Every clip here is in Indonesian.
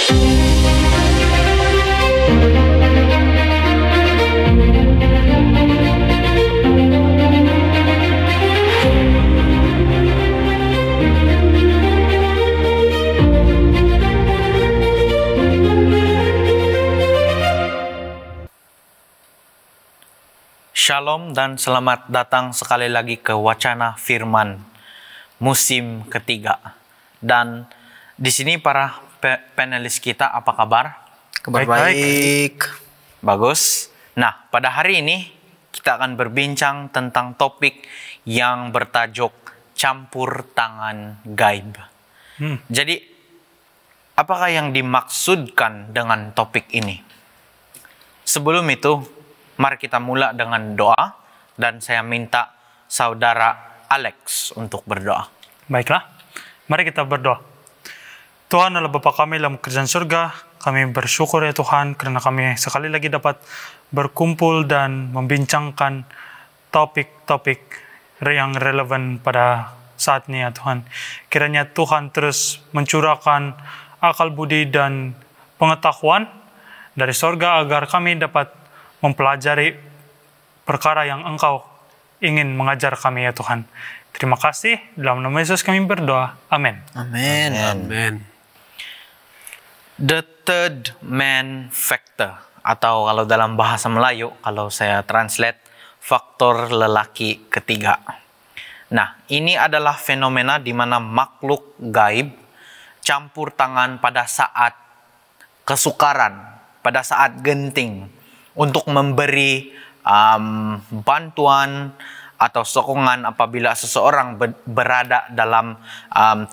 Shalom dan selamat datang sekali lagi ke Wacana Firman musim ketiga. Dan di sini para panelis kita apa kabar? Kabar baik. Bagus. Nah, pada hari ini kita akan berbincang tentang topik yang bertajuk campur tangan gaib. Jadi, apakah yang dimaksudkan dengan topik ini? Sebelum itu, mari kita mulai dengan doa dan saya minta saudara Alex untuk berdoa. Baiklah, mari kita berdoa. Tuhan adalah Bapa kami dalam kerajaan surga. Kami bersyukur ya Tuhan karena kami sekali lagi dapat berkumpul dan membincangkan topik-topik yang relevan pada saat ini ya Tuhan. Kiranya Tuhan terus mencurahkan akal budi dan pengetahuan dari surga agar kami dapat mempelajari perkara yang Engkau ingin mengajar kami ya Tuhan. Terima kasih. Dalam nama Yesus kami berdoa. Amin. Amin. Amin. The third man factor, atau kalau dalam bahasa Melayu, kalau saya translate, faktor lelaki ketiga. Nah, ini adalah fenomena di mana makhluk gaib campur tangan pada saat kesukaran, pada saat genting, untuk memberi bantuan atau sokongan apabila seseorang berada dalam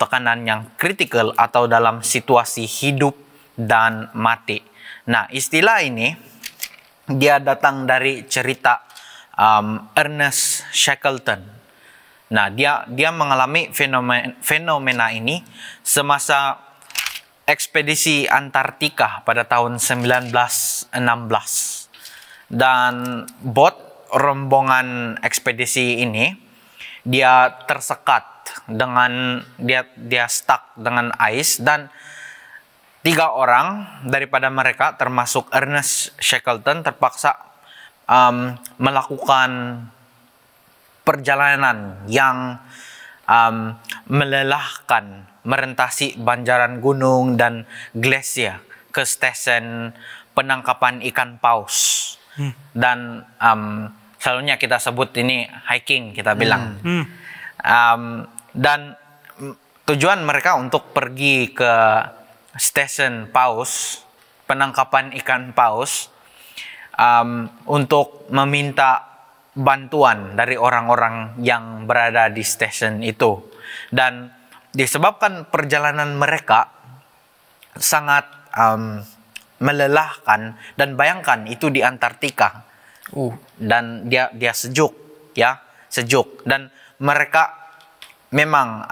tekanan yang kritikal atau dalam situasi hidup dan mati. Nah, istilah ini dia datang dari cerita Ernest Shackleton. Nah, dia mengalami fenomena ini semasa ekspedisi Antartika pada tahun 1916. Dan rombongan ekspedisi ini dia tersekat dengan dia stuck dengan ais, dan 3 orang daripada mereka termasuk Ernest Shackleton terpaksa melakukan perjalanan yang melelahkan, merentasi banjaran gunung dan glasier ke stesen penangkapan ikan paus. Dan selalunya kita sebut ini hiking, kita bilang. Dan tujuan mereka untuk pergi ke stesen paus, penangkapan ikan paus, untuk meminta bantuan dari orang-orang yang berada di stesen itu. Dan disebabkan perjalanan mereka sangat melelahkan, dan bayangkan itu di Antartika, dan dia sejuk, dan mereka memang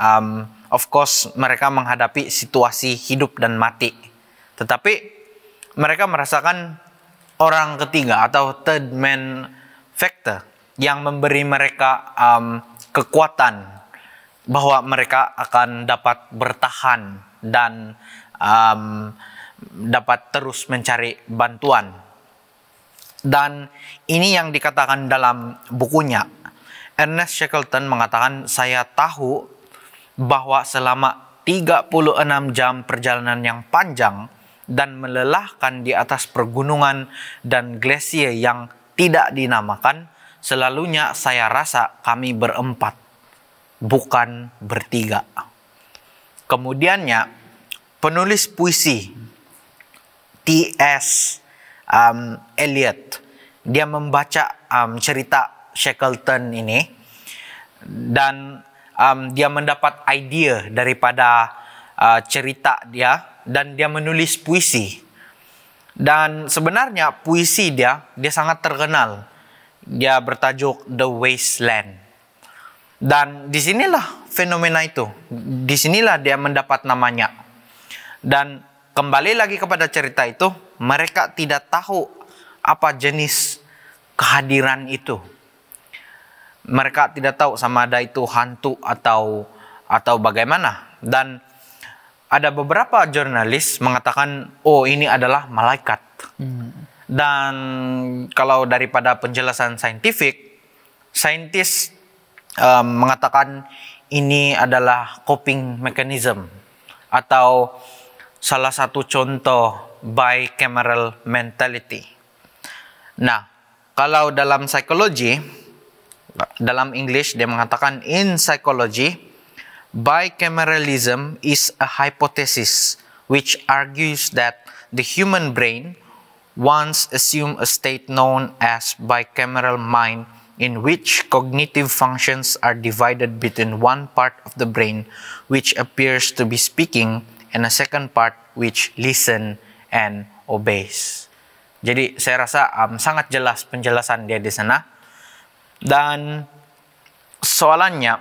of course mereka menghadapi situasi hidup dan mati, tetapi mereka merasakan orang ketiga atau third man factor yang memberi mereka kekuatan bahwa mereka akan dapat bertahan dan dapat terus mencari bantuan. Dan ini yang dikatakan dalam bukunya. Ernest Shackleton mengatakan, saya tahu bahwa selama 36 jam perjalanan yang panjang dan melelahkan di atas pergunungan dan glasier yang tidak dinamakan, selalunya saya rasa kami berempat, bukan bertiga. Kemudiannya, penulis puisi T.S. Eliot, dia membaca cerita Shackleton ini, dan dia mendapat ide daripada cerita dia, dan dia menulis puisi. Dan sebenarnya puisi dia sangat terkenal. Dia bertajuk The Wasteland. Dan disinilah fenomena itu, disinilah dia mendapat namanya. Dan kembali lagi kepada cerita itu, mereka tidak tahu apa jenis kehadiran itu. Mereka tidak tahu sama ada itu hantu atau bagaimana. Dan ada beberapa jurnalis mengatakan, oh ini adalah malaikat. Dan kalau daripada penjelasan saintifik, saintis mengatakan ini adalah coping mechanism atau salah satu contoh bicameral mentality. Nah, kalau dalam psikologi, dalam English dia mengatakan in psychology, bicameralism is a hypothesis which argues that the human brain once assumed a state known as bicameral mind in which cognitive functions are divided between one part of the brain which appears to be speaking and a second part which listen and obeys. Jadi saya rasa sangat jelas penjelasan dia di sana. Dan soalannya,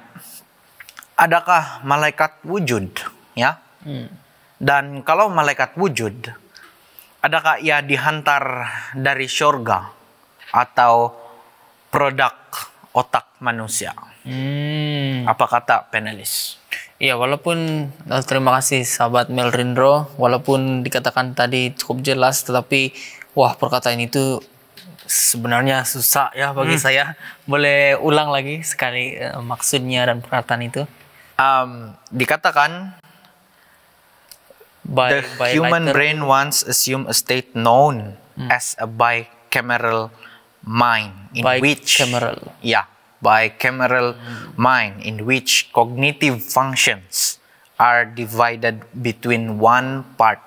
adakah malaikat wujud? Ya. Dan kalau malaikat wujud, adakah ia dihantar dari surga atau produk otak manusia? Apa kata panelis? Iya, walaupun terima kasih sahabat Melrindro, walaupun dikatakan tadi cukup jelas, tetapi wah, perkataan itu sebenarnya susah ya bagi saya. Boleh ulang lagi sekali maksudnya dan perkataan itu? Dikatakan the human brain once assumed a state known as a bicameral mind in bicameral mind in which cognitive functions are divided between one part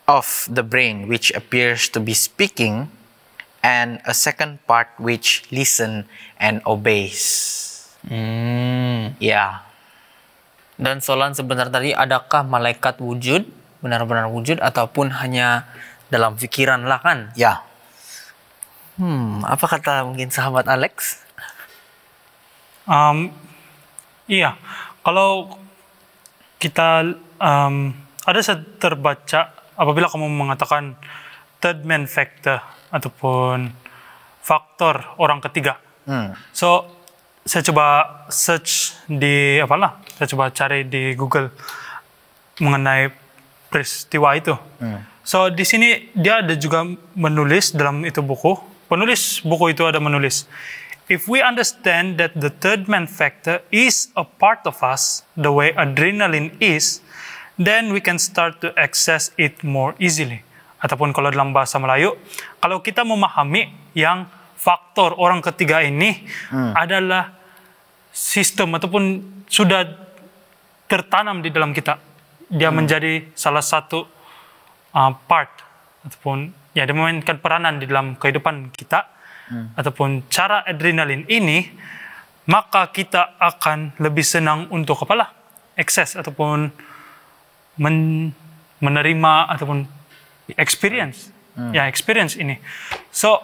of the brain which appears to be speaking and a second part which listen and obeys. Ya. Dan soalan sebentar tadi, adakah malaikat wujud, benar-benar wujud, ataupun hanya dalam pikiran lah kan? Ya. Apa kata mungkin sahabat Alex? Iya, kalau kita ada saya terbaca apabila kamu mengatakan third man factor ataupun faktor orang ketiga. So saya coba search di saya coba cari di Google mengenai peristiwa itu. So di sini dia ada juga menulis dalam itu buku. Penulis buku itu ada menulis, if we understand that the third man factor is a part of us, the way adrenaline is, then we can start to access it more easily. Ataupun kalau dalam bahasa Melayu, kalau kita memahami yang faktor orang ketiga ini adalah sistem ataupun sudah tertanam di dalam kita. Dia menjadi salah satu part ataupun ya dia memainkan peranan di dalam kehidupan kita ataupun cara adrenalin ini, maka kita akan lebih senang untuk akses ataupun menerima ataupun experience experience ini. So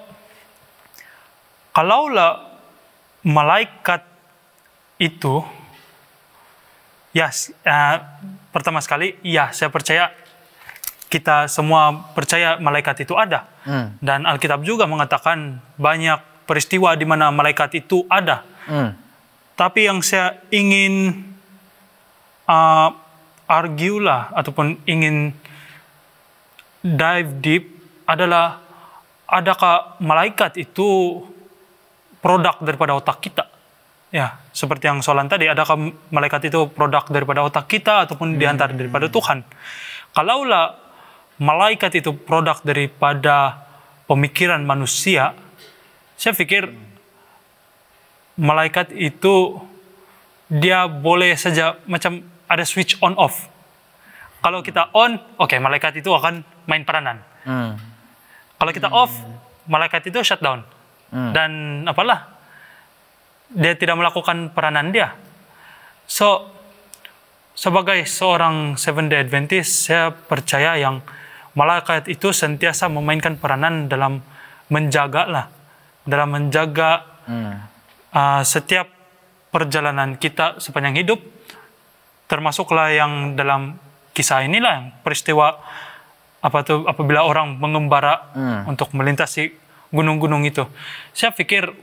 kalaulah malaikat itu pertama sekali saya percaya, kita semua percaya malaikat itu ada. Dan Alkitab juga mengatakan banyak peristiwa di mana malaikat itu ada. Tapi yang saya ingin argue lah ataupun ingin dive deep adalah, adakah malaikat itu produk daripada otak kita? Ya, seperti yang soalan tadi, adakah malaikat itu produk daripada otak kita ataupun diantar daripada Tuhan? Kalaulah malaikat itu produk daripada pemikiran manusia, saya pikir malaikat itu dia boleh saja macam ada switch on off. Kalau kita on, malaikat itu akan main peranan. Kalau kita off, malaikat itu shutdown. Dan dia tidak melakukan peranan dia. So, sebagai seorang Seventh Day Adventist, saya percaya yang malaikat itu sentiasa memainkan peranan dalam menjaga setiap perjalanan kita sepanjang hidup, termasuklah yang dalam kisah inilah, yang peristiwa apabila orang mengembara untuk melintasi gunung-gunung itu. Saya pikir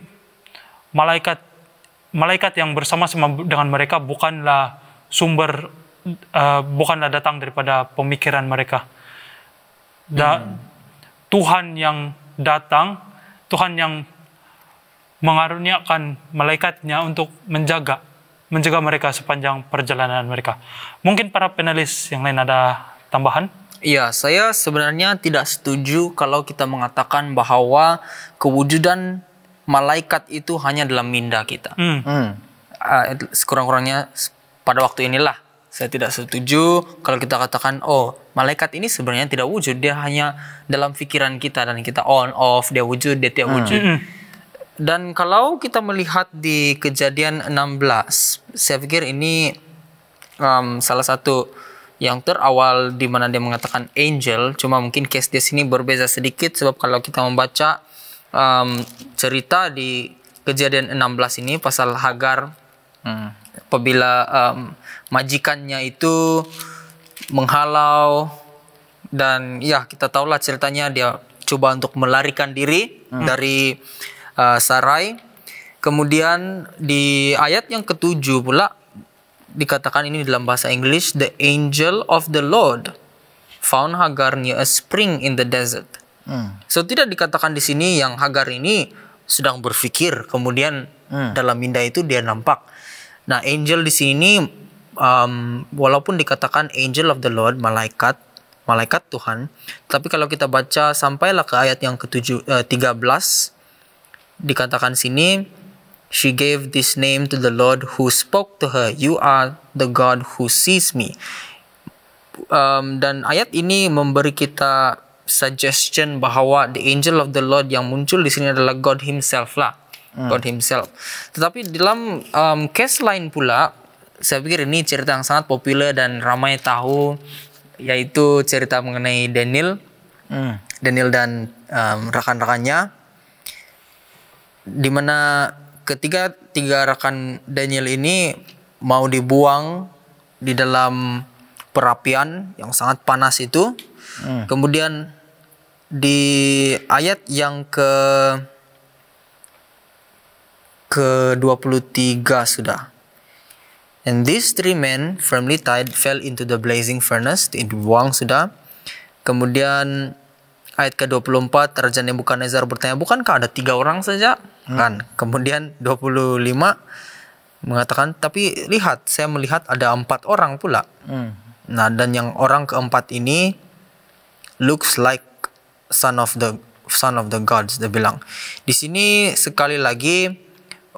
malaikat yang bersama-sama dengan mereka bukanlah sumber bukanlah datang daripada pemikiran mereka. Tuhan yang datang, Tuhan yang mengaruniakan malaikatnya untuk menjaga mereka sepanjang perjalanan mereka. Mungkin para penulis yang lain ada tambahan? Iya, saya sebenarnya tidak setuju kalau kita mengatakan bahwa kewujudan malaikat itu hanya dalam minda kita. Sekurang-kurangnya pada waktu inilah saya tidak setuju kalau kita katakan, oh malaikat ini sebenarnya tidak wujud, dia hanya dalam pikiran kita dan kita on off, dia wujud, dia tidak wujud. Dan kalau kita melihat di Kejadian 16, saya pikir ini salah satu yang terawal di mana dia mengatakan angel. Cuma mungkin case di sini berbeda sedikit, sebab kalau kita membaca cerita di Kejadian 16 ini pasal Hagar, apabila majikannya itu menghalau, dan ya kita tahulah ceritanya, dia coba untuk melarikan diri dari Sarai. Kemudian di ayat yang ke-7 pula dikatakan ini dalam bahasa Inggris, the angel of the Lord found Hagar near a spring in the desert. So tidak dikatakan di sini yang Hagar ini sedang berpikir, kemudian dalam minda itu dia nampak. Nah, angel di sini walaupun dikatakan angel of the Lord, malaikat Tuhan, tapi kalau kita baca sampailah ke ayat yang ke-13, dikatakan sini, she gave this name to the Lord who spoke to her, you are the God who sees me. Dan ayat ini memberi kita suggestion bahwa the angel of the Lord yang muncul di sini adalah God Himself lah, God Himself. Tetapi dalam case lain pula, saya pikir ini cerita yang sangat populer dan ramai tahu, yaitu cerita mengenai Daniel dan rekan-rekannya, di mana tiga rekan Daniel ini mau dibuang di dalam perapian yang sangat panas itu. Kemudian di ayat yang ke-23 sudah. And these three men firmly tied fell into the blazing furnace, dibuang sudah. Kemudian ayat ke-24, Raja Nebukadnezar bertanya, bukankah ada 3 orang saja? Kan. Kemudian 25 mengatakan, tapi lihat, saya melihat ada 4 orang pula. Nah, dan yang orang keempat ini looks like son of the gods, dia bilang. Di sini sekali lagi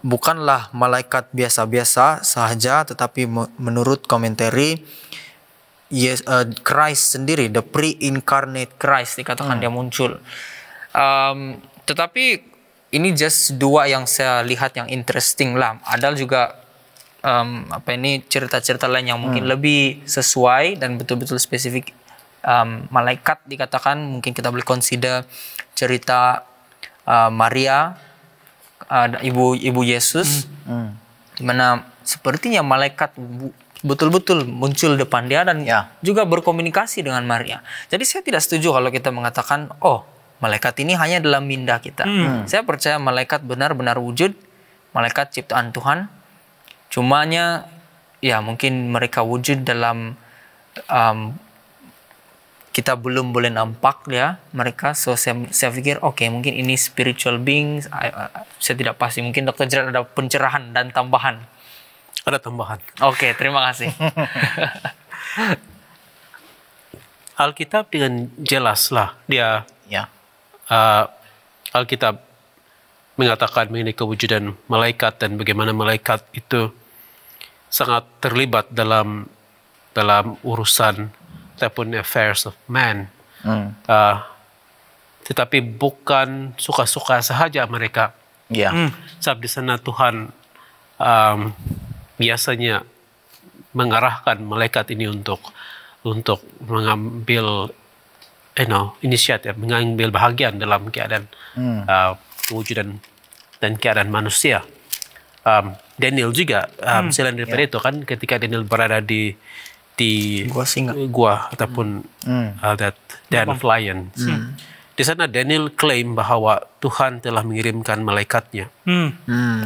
bukanlah malaikat biasa-biasa sahaja, tetapi menurut komentari Christ sendiri, the pre-incarnate Christ dikatakan dia muncul. Tetapi ini just 2 yang saya lihat yang interesting lah. Ada juga cerita-cerita lain yang mungkin lebih sesuai dan betul-betul spesifik. Malaikat dikatakan, mungkin kita boleh consider cerita Maria, ibu Yesus, di mana sepertinya malaikat betul-betul muncul depan dia dan juga berkomunikasi dengan Maria. Jadi saya tidak setuju kalau kita mengatakan, oh malaikat ini hanya dalam minda kita. Saya percaya malaikat benar-benar wujud, malaikat ciptaan Tuhan. Cumanya ya mungkin mereka wujud dalam kita belum boleh nampak ya mereka. So saya pikir mungkin ini spiritual beings. Saya tidak pasti. Mungkin Dr. Gerard ada pencerahan dan tambahan. Ada tambahan. Oke, terima kasih. Alkitab dengan jelas lah dia. Alkitab mengatakan mengenai kewujudan malaikat dan bagaimana malaikat itu sangat terlibat dalam urusan ataupun affairs of man. Tetapi bukan suka-suka sahaja mereka. Sebab di sana Tuhan biasanya mengarahkan malaikat ini untuk mengambil inisiatif, mengambil bahagian dalam keadaan kewujudan dan keadaan manusia. Daniel juga selain daripada itu kan, ketika Daniel berada di gua ataupun that den of lions, di sana Daniel klaim bahwa Tuhan telah mengirimkan malaikatnya,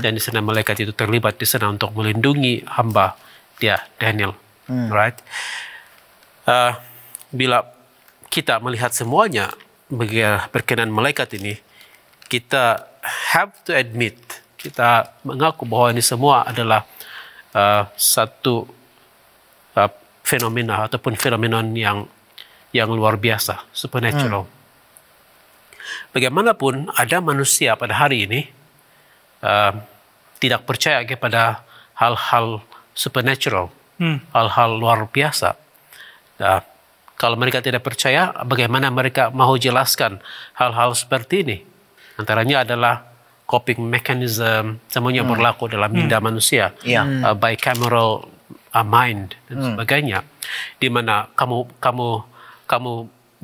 dan di sana malaikat itu terlibat di sana untuk melindungi hamba dia Daniel. Right? Bila kita melihat semuanya berkenaan malaikat ini, kita have to admit, kita mengaku bahwa ini semua adalah satu fenomena ataupun fenomenon yang luar biasa, supernatural. Bagaimanapun ada manusia pada hari ini tidak percaya kepada hal-hal supernatural, hal-hal luar biasa. Kalau mereka tidak percaya, bagaimana mereka mau jelaskan hal-hal seperti ini? Antaranya adalah coping mechanism, semuanya berlaku dalam minda manusia, bicameral mind dan sebagainya, di mana kamu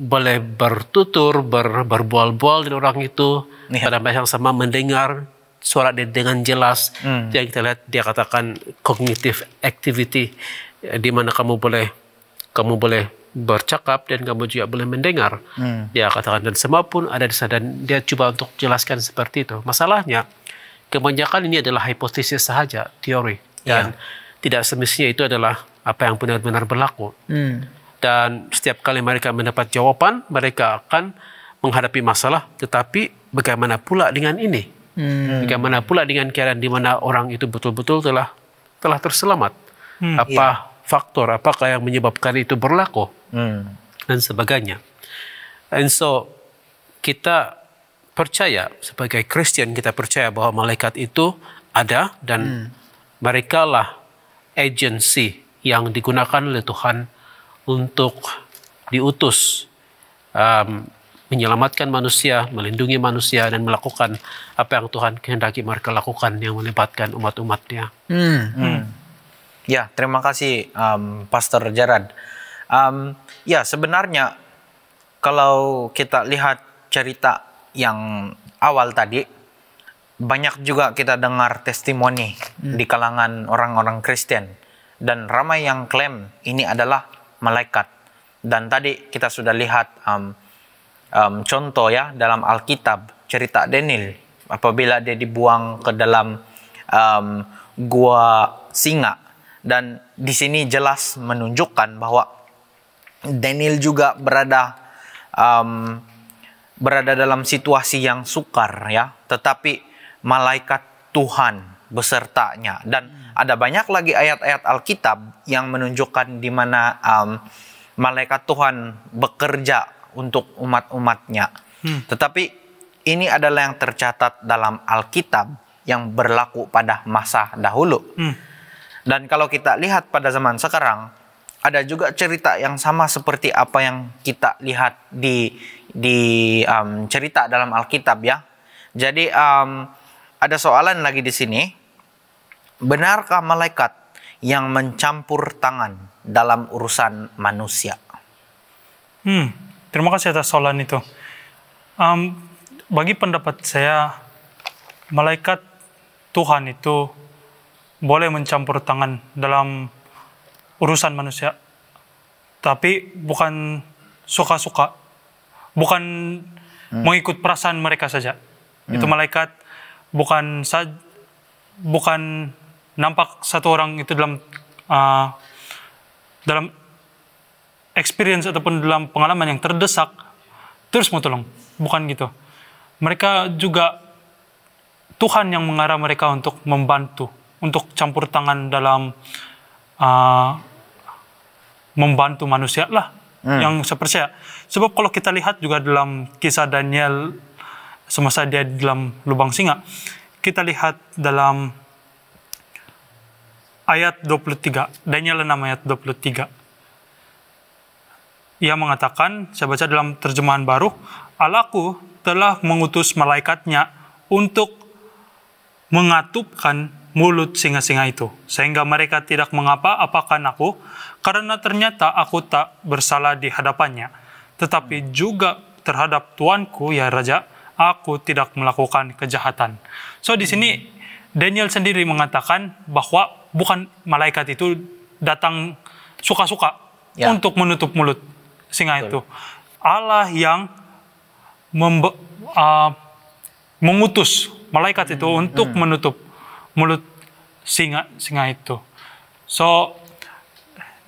boleh bertutur, berbual-bual dengan orang itu, pada masa yang sama mendengar suara dia dengan jelas. Yang kita lihat dia katakan cognitive activity, di mana kamu boleh bercakap dan kamu juga boleh mendengar. Dia katakan dan semua pun ada di sana, dan dia coba untuk jelaskan seperti itu. Masalahnya kebanyakan ini adalah hipotesis saja, teori, dan tidak semestinya itu adalah apa yang benar-benar berlaku. Dan setiap kali mereka mendapat jawaban, mereka akan menghadapi masalah. Tetapi bagaimana pula dengan ini? Bagaimana pula dengan keadaan di mana orang itu betul-betul telah terselamat? Apa faktor, apakah yang menyebabkan itu berlaku? Dan sebagainya. And so, kita percaya, sebagai Kristen, kita percaya bahwa malaikat itu ada, dan mereka lah agensi yang digunakan oleh Tuhan untuk diutus menyelamatkan manusia, melindungi manusia, dan melakukan apa yang Tuhan kehendaki mereka lakukan yang melibatkan umat-umatnya. Ya, terima kasih Pastor Jarad. Ya, sebenarnya kalau kita lihat cerita yang awal tadi, banyak juga kita dengar testimoni di kalangan orang-orang Kristen, dan ramai yang klaim ini adalah malaikat. Dan tadi kita sudah lihat contoh ya dalam Alkitab, cerita Daniel apabila dia dibuang ke dalam gua singa, dan di sini jelas menunjukkan bahwa Daniel juga berada dalam situasi yang sukar ya, tetapi malaikat Tuhan besertanya. Dan ada banyak lagi ayat-ayat Alkitab yang menunjukkan di mana malaikat Tuhan bekerja untuk umat-umatnya. Tetapi ini adalah yang tercatat dalam Alkitab yang berlaku pada masa dahulu. Dan kalau kita lihat pada zaman sekarang, ada juga cerita yang sama seperti apa yang kita lihat di cerita dalam Alkitab ya. Jadi ada soalan lagi di sini. Benarkah malaikat yang mencampur tangan dalam urusan manusia? Terima kasih atas soalan itu. Bagi pendapat saya, malaikat Tuhan itu boleh mencampur tangan dalam urusan manusia, tapi bukan suka-suka, bukan mengikut perasaan mereka saja. Itu malaikat bukan nampak satu orang itu dalam experience ataupun dalam pengalaman yang terdesak terus mau tolong, bukan gitu. Mereka juga Tuhan yang mengarah mereka untuk membantu, untuk campur tangan dalam membantu manusia lah, yang saya percaya. Sebab kalau kita lihat juga dalam kisah Daniel semasa dia di dalam lubang singa, kita lihat dalam ayat 23, Daniel 6 ayat 23. Ia mengatakan, saya baca dalam terjemahan baru, Allahku telah mengutus malaikatnya untuk mengatupkan mulut singa-singa itu, sehingga mereka tidak mengapa-apakan aku, karena ternyata aku tak bersalah di hadapannya. Tetapi juga terhadap Tuanku, ya Raja, aku tidak melakukan kejahatan. So di sini Daniel sendiri mengatakan bahwa bukan malaikat itu datang suka-suka untuk menutup mulut singa itu. Allah yang mengutus malaikat itu untuk menutup mulut singa itu. So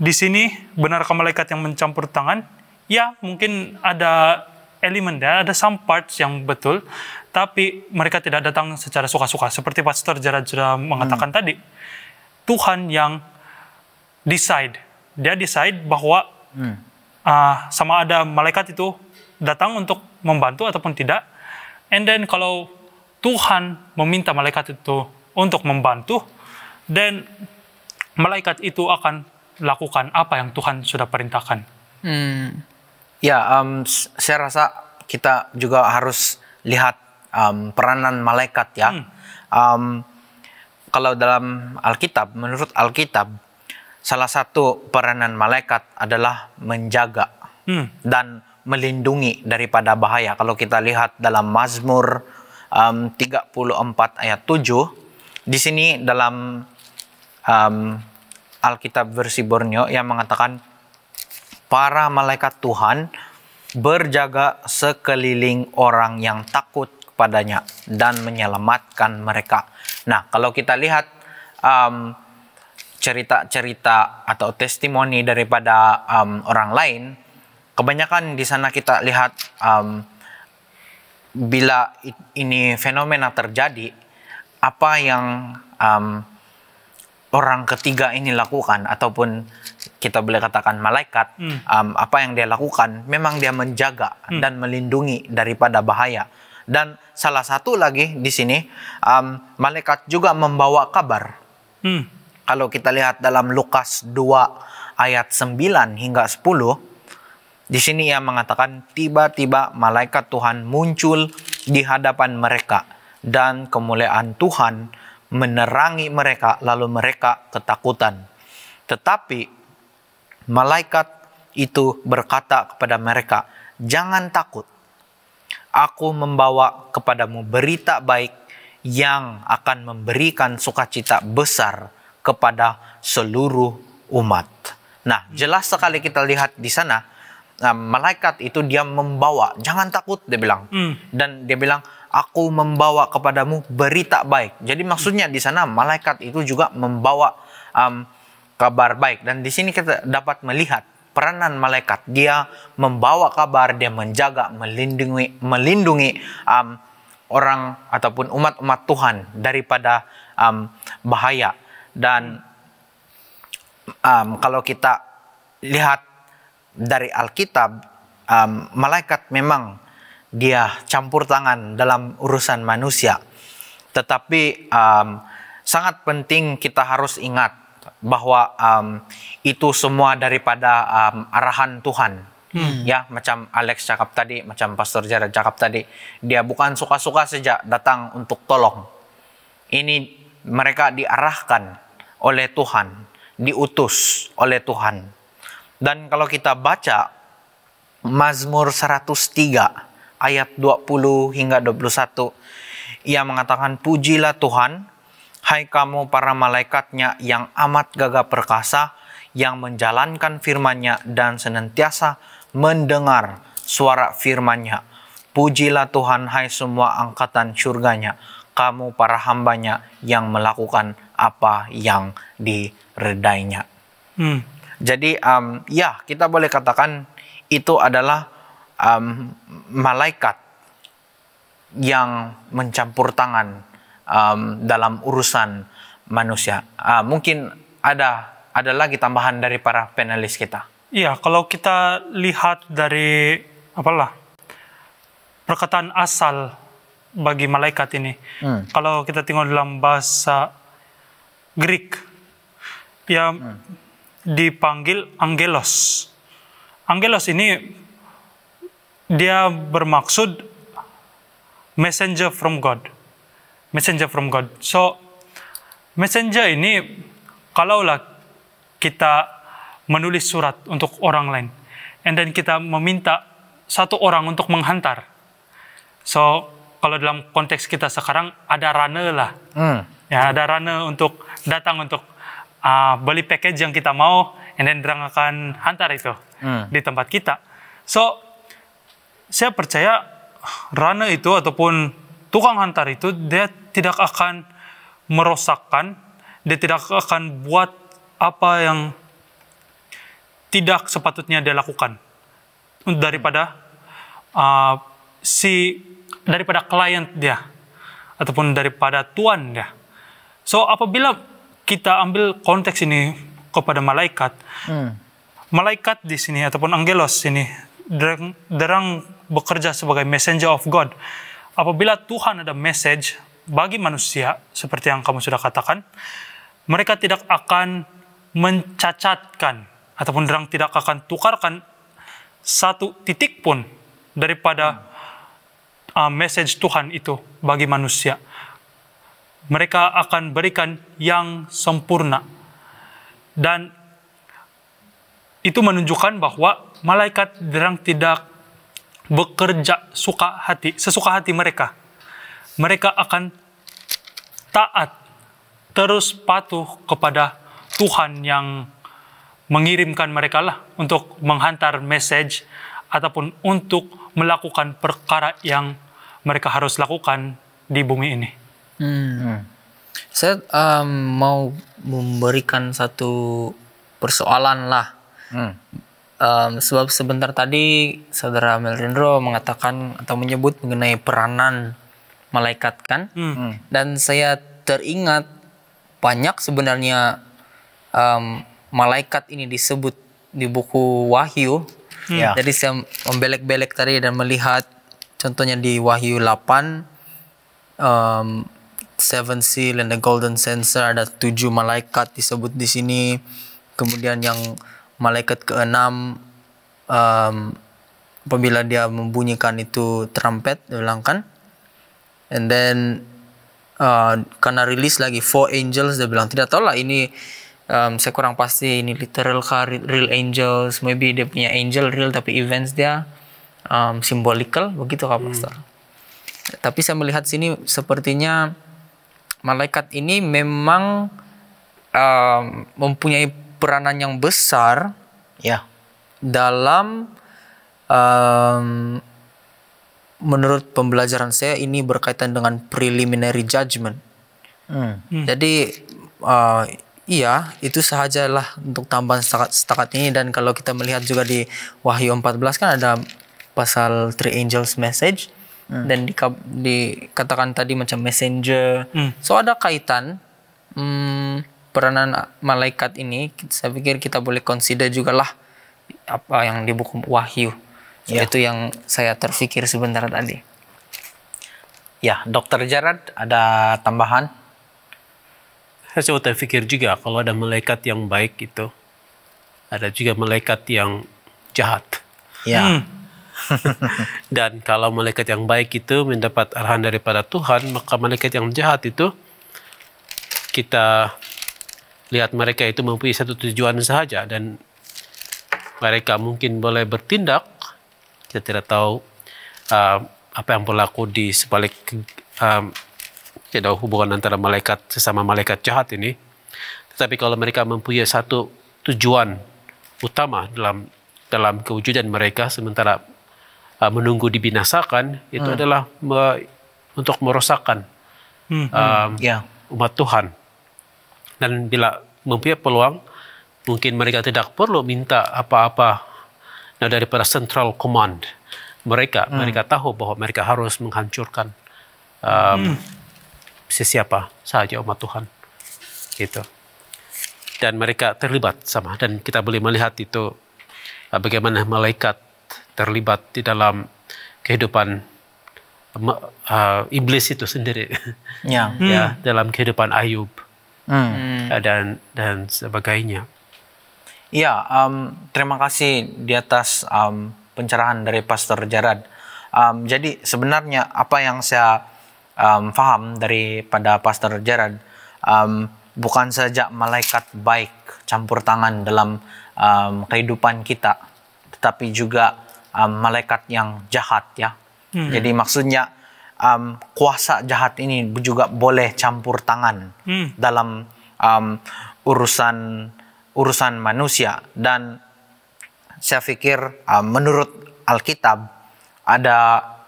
di sini benarkah malaikat yang mencampur tangan? Ya, mungkin ada elemen, ada some parts yang betul, tapi mereka tidak datang secara suka-suka. Seperti Pastor Gerard sudah mengatakan tadi, Tuhan yang decide. Dia decide bahwa sama ada malaikat itu datang untuk membantu ataupun tidak. And then kalau Tuhan meminta malaikat itu untuk membantu, dan malaikat itu akan lakukan apa yang Tuhan sudah perintahkan. Ya, saya rasa kita juga harus lihat peranan malaikat ya. Kalau dalam Alkitab, menurut Alkitab, salah satu peranan malaikat adalah menjaga dan melindungi daripada bahaya. Kalau kita lihat dalam Mazmur 34 ayat 7, di sini dalam Alkitab versi Borneo yang mengatakan, para malaikat Tuhan berjaga sekeliling orang yang takut kepadanya dan menyelamatkan mereka. Nah, kalau kita lihat cerita-cerita atau testimoni daripada orang lain, kebanyakan di sana kita lihat bila ini fenomena terjadi, apa yang orang ketiga ini lakukan, ataupun kita boleh katakan malaikat, apa yang dia lakukan, memang dia menjaga dan melindungi daripada bahaya. Dan salah satu lagi di sini, malaikat juga membawa kabar. Kalau kita lihat dalam Lukas 2 ayat 9 hingga 10, di sini ia mengatakan, tiba-tiba malaikat Tuhan muncul di hadapan mereka, dan kemuliaan Tuhan menerangi mereka, lalu mereka ketakutan. Tetapi malaikat itu berkata kepada mereka, jangan takut. Aku membawa kepadamu berita baik yang akan memberikan sukacita besar kepada seluruh umat. Nah, jelas sekali kita lihat di sana, malaikat itu dia membawa, jangan takut, dia bilang. Dan dia bilang, aku membawa kepadamu berita baik. Jadi maksudnya di sana malaikat itu juga membawa kabar baik. Dan di sini kita dapat melihat peranan malaikat. Dia membawa kabar, dia menjaga, melindungi orang ataupun umat-umat Tuhan daripada bahaya. Dan kalau kita lihat dari Alkitab, malaikat memang dia campur tangan dalam urusan manusia. Tetapi sangat penting kita harus ingat bahwa itu semua daripada arahan Tuhan. Ya, macam Alex cakap tadi, macam Pastor Gerard cakap tadi, dia bukan suka-suka saja datang untuk tolong. Ini mereka diarahkan oleh Tuhan, diutus oleh Tuhan. Dan kalau kita baca Mazmur 103 ayat 20 hingga 21, ia mengatakan, pujilah Tuhan, hai kamu para malaikatnya yang amat gagah perkasa, yang menjalankan firman-Nya dan senantiasa mendengar suara firman-Nya. Pujilah Tuhan, hai semua angkatan surganya, kamu para hamba-Nya yang melakukan apa yang diredainya. Jadi ya, kita boleh katakan itu adalah malaikat yang mencampur tangan dalam urusan manusia. Mungkin ada lagi tambahan dari para panelis kita. Iya, kalau kita lihat dari perkataan asal bagi malaikat ini, kalau kita tengok dalam bahasa Greek, ya dipanggil angelos. Angelos ini dia bermaksud messenger from God. Messenger from God. So, messenger ini, kalaulah kita menulis surat untuk orang lain, and then kita meminta satu orang untuk menghantar. So, kalau dalam konteks kita sekarang, ada runner lah. Ya, ada runner untuk datang untuk beli package yang kita mau, and then dia akan hantar itu di tempat kita. So, saya percaya runner itu ataupun tukang hantar itu, dia tidak akan merosakkan, dia tidak akan buat apa yang tidak sepatutnya dia lakukan daripada daripada klien dia ataupun daripada tuan dia. So apabila kita ambil konteks ini kepada malaikat, malaikat di sini ataupun angelos ini derang bekerja sebagai messenger of God. Apabila Tuhan ada message bagi manusia seperti yang kamu sudah katakan, mereka tidak akan mencacatkan ataupun derang tidak akan tukarkan satu titik pun daripada message Tuhan itu bagi manusia. Mereka akan berikan yang sempurna. Dan itu menunjukkan bahwa malaikat derang tidak bekerja sesuka hati mereka. Mereka akan taat, terus patuh kepada Tuhan yang mengirimkan mereka lah untuk menghantar message ataupun untuk melakukan perkara yang mereka harus lakukan di bumi ini. Saya mau memberikan satu persoalan lah. Sebab sebentar tadi Saudara Melrindro mengatakan atau menyebut mengenai peranan malaikat kan. Dan saya teringat banyak sebenarnya malaikat ini disebut di buku Wahyu. Jadi saya membelek-belek tadi dan melihat contohnya di Wahyu 8 Seven Seal and the Golden Censer, ada 7 malaikat disebut di sini. Kemudian yang malaikat ke-6 apabila dia membunyikan itu trumpet, dia bilang kan. And then karena rilis lagi 4 angels, dia bilang tidak tahu lah ini saya kurang pasti ini literal kah, real angels, maybe dia punya angel real tapi events dia symbolical, begitu kah Pastor? Tapi saya melihat sini sepertinya malaikat ini memang mempunyai peranan yang besar dalam menurut pembelajaran saya ini berkaitan dengan preliminary judgment. Jadi iya, itu sahajalah untuk tambahan setakat ini. Dan kalau kita melihat juga di Wahyu 14 kan ada pasal 3 angels message. Dan dikatakan tadi macam messenger. So ada kaitan peranan malaikat ini. Saya pikir kita boleh consider juga lah apa yang di buku Wahyu. So, itu yang saya terfikir sebentar tadi. Ya, Dr. Jarad ada tambahan? Saya coba terfikir juga kalau ada malaikat yang baik itu, ada juga malaikat yang jahat. Dan kalau malaikat yang baik itu mendapat arahan daripada Tuhan, maka malaikat yang jahat itu kita lihat mereka itu mempunyai satu tujuan sahaja dan mereka mungkin boleh bertindak. Kita tidak tahu apa yang berlaku di sebalik hubungan antara malaikat sesama malaikat jahat ini. Tetapi kalau mereka mempunyai satu tujuan utama dalam kewujudan mereka sementara menunggu dibinasakan, itu adalah untuk merosakkan umat Tuhan. Dan bila mempunyai peluang, mungkin mereka tidak perlu minta apa-apa daripada central command mereka. Mereka tahu bahwa mereka harus menghancurkan sesiapa sahaja umat Tuhan. Gitu. Dan mereka terlibat sama. Dan kita boleh melihat itu bagaimana malaikat terlibat di dalam kehidupan iblis itu sendiri. Dalam kehidupan Ayub. Dan sebagainya. Ya, terima kasih di atas pencerahan dari Pastor Jarad. Jadi sebenarnya apa yang saya faham daripada Pastor Jarad, bukan saja malaikat baik campur tangan dalam kehidupan kita, tetapi juga malaikat yang jahat ya. Jadi maksudnya kuasa jahat ini juga boleh campur tangan dalam urusan manusia. Dan saya pikir menurut Alkitab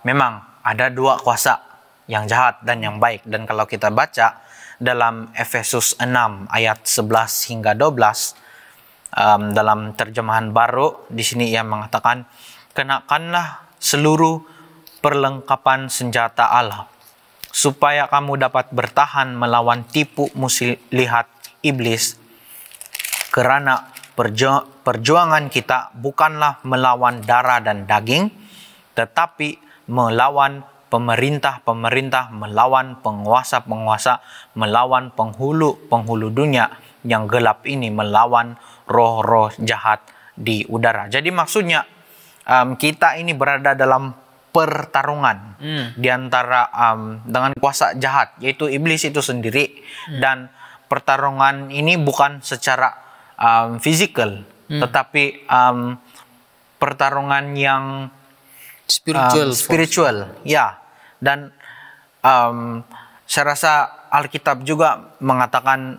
memang ada 2 kuasa, yang jahat dan yang baik. Dan kalau kita baca dalam Efesus 6 ayat 11 hingga 12, dalam terjemahan baru di sini ia mengatakan, kenakanlah seluruh perlengkapan senjata Allah supaya kamu dapat bertahan melawan tipu muslihat iblis, karena perjuangan kita bukanlah melawan darah dan daging, tetapi melawan pemerintah-pemerintah, melawan penguasa-penguasa, melawan penghulu dunia yang gelap ini, melawan roh-roh jahat di udara. Jadi maksudnya kita ini berada dalam pertarungan di antara dengan kuasa jahat, yaitu iblis itu sendiri. Dan pertarungan ini bukan secara physical, tetapi pertarungan yang spiritual, ya. Dan saya rasa Alkitab juga mengatakan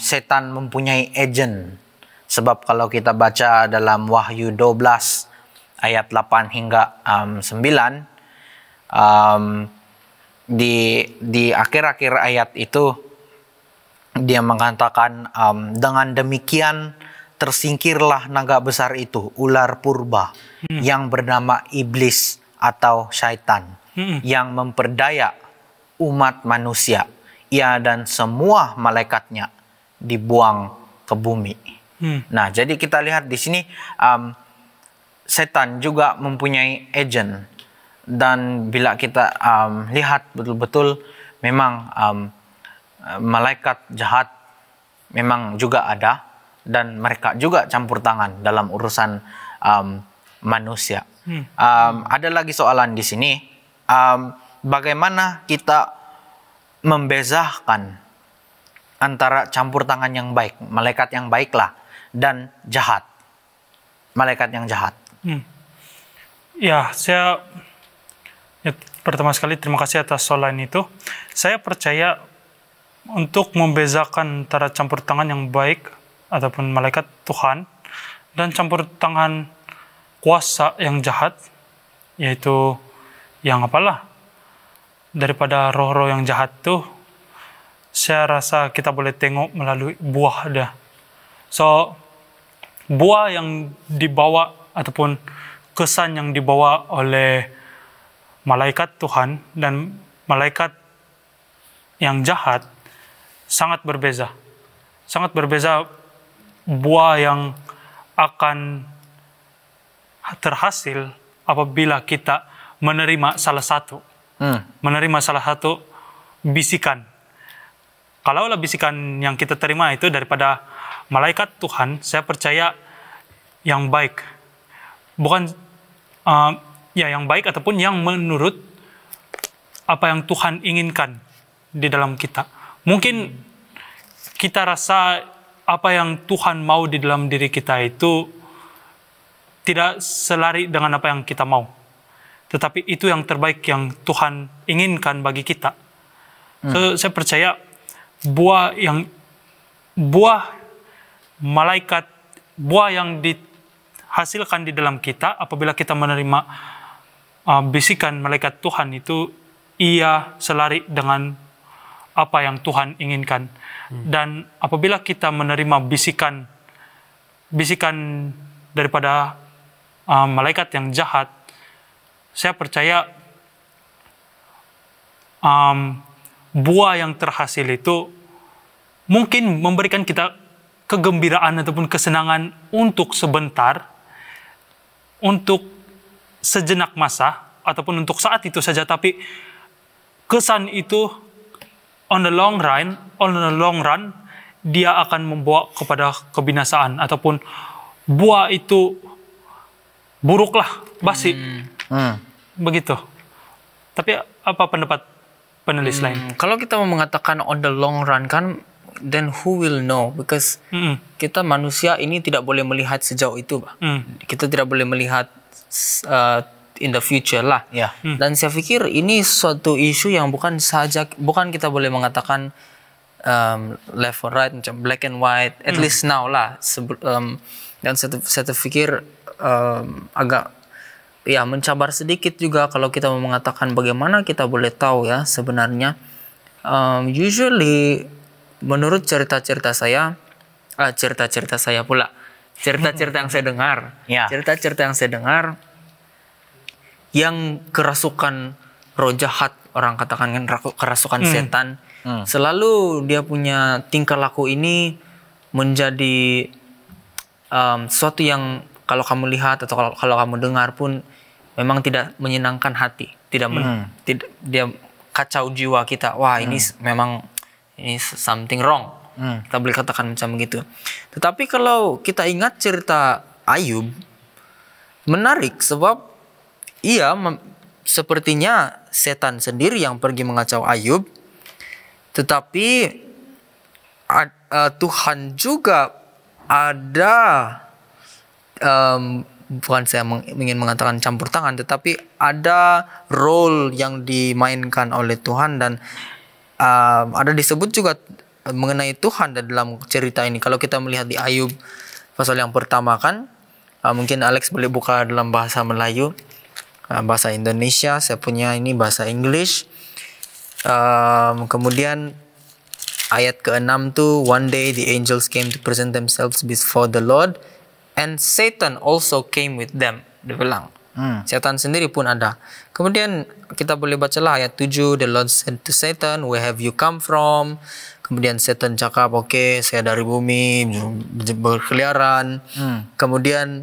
setan mempunyai agent. Sebab kalau kita baca dalam Wahyu 12 ayat 8 hingga 9, di akhir-akhir ayat itu dia mengatakan, dengan demikian tersingkirlah naga besar itu, ular purba, yang bernama iblis atau syaitan, yang memperdaya umat manusia. Ia dan semua malaikatnya dibuang ke bumi. Nah, jadi kita lihat di sini setan juga mempunyai agent. Dan bila kita lihat betul-betul memang malaikat jahat memang juga ada, dan mereka juga campur tangan dalam urusan manusia. Ada lagi soalan di sini, bagaimana kita membezakan antara campur tangan yang baik, malaikat yang baiklah, dan jahat, malaikat yang jahat? Ya, pertama sekali terima kasih atas soalan itu. Saya percaya untuk membezakan antara campur tangan yang baik ataupun malaikat Tuhan dan campur tangan kuasa yang jahat, yaitu yang apalah, daripada roh-roh yang jahat tuh, saya rasa kita boleh tengok melalui buah dah. So, buah yang dibawa ataupun kesan yang dibawa oleh malaikat Tuhan dan malaikat yang jahat sangat berbeza. Sangat berbeza buah yang akan terhasil apabila kita menerima salah satu. Menerima salah satu bisikan. Kalaulah bisikan yang kita terima itu daripada malaikat Tuhan, saya percaya yang baik. Bukan yang baik ataupun yang menurut apa yang Tuhan inginkan di dalam kita. Mungkin kita rasa apa yang Tuhan mau di dalam diri kita itu tidak selari dengan apa yang kita mau. Tetapi itu yang terbaik yang Tuhan inginkan bagi kita. So, saya percaya buah malaikat, buah yang dihasilkan di dalam kita apabila kita menerima bisikan malaikat Tuhan itu, ia selari dengan apa yang Tuhan inginkan. Dan apabila kita menerima bisikan daripada malaikat yang jahat, saya percaya buah yang terhasil itu mungkin memberikan kita kegembiraan ataupun kesenangan untuk sebentar, untuk sejenak masa, ataupun untuk saat itu saja, tapi kesan itu on the long run dia akan membawa kepada kebinasaan, ataupun buah itu buruklah, basi. Begitu. Tapi apa pendapat penulis lain? Kalau kita mau mengatakan on the long run kan, then who will know? Because kita manusia ini tidak boleh melihat sejauh itu, Pak. Kita tidak boleh melihat in the future lah. Dan saya pikir ini suatu isu yang bukan kita boleh mengatakan left or right, macam black and white, at least now lah. Dan saya pikir agak mencabar sedikit juga kalau kita mau mengatakan bagaimana kita boleh tahu ya sebenarnya. Usually menurut cerita-cerita saya pula, cerita-cerita yang saya dengar, Ya. cerita-cerita yang saya dengar, yang kerasukan roh jahat, orang katakan kan kerasukan setan, selalu dia punya tingkah laku ini menjadi sesuatu yang kalau kamu lihat atau kalau kamu dengar pun memang tidak menyenangkan hati, tidak dia kacau jiwa kita. Wah, ini memang ini something wrong. Kita boleh katakan macam begitu. Tetapi kalau kita ingat cerita Ayub, menarik sebab sepertinya setan sendiri yang pergi mengacau Ayub, tetapi Tuhan juga ada, bukan saya ingin mengatakan campur tangan, tetapi ada role yang dimainkan oleh Tuhan, dan ada disebut juga mengenai Tuhan dalam cerita ini. Kalau kita melihat di Ayub pasal yang pertama kan, mungkin Alex boleh buka dalam bahasa Melayu, bahasa Indonesia, saya punya ini bahasa English. Kemudian ayat ke-6 tuh, one day the angels came to present themselves before the Lord and Satan also came with them. Dia bilang setan sendiri pun ada. Kemudian kita boleh bacalah ayat 7, the Lord said to Satan, where have you come from? Kemudian Satan cakap, oke, saya dari bumi, berkeliaran. Kemudian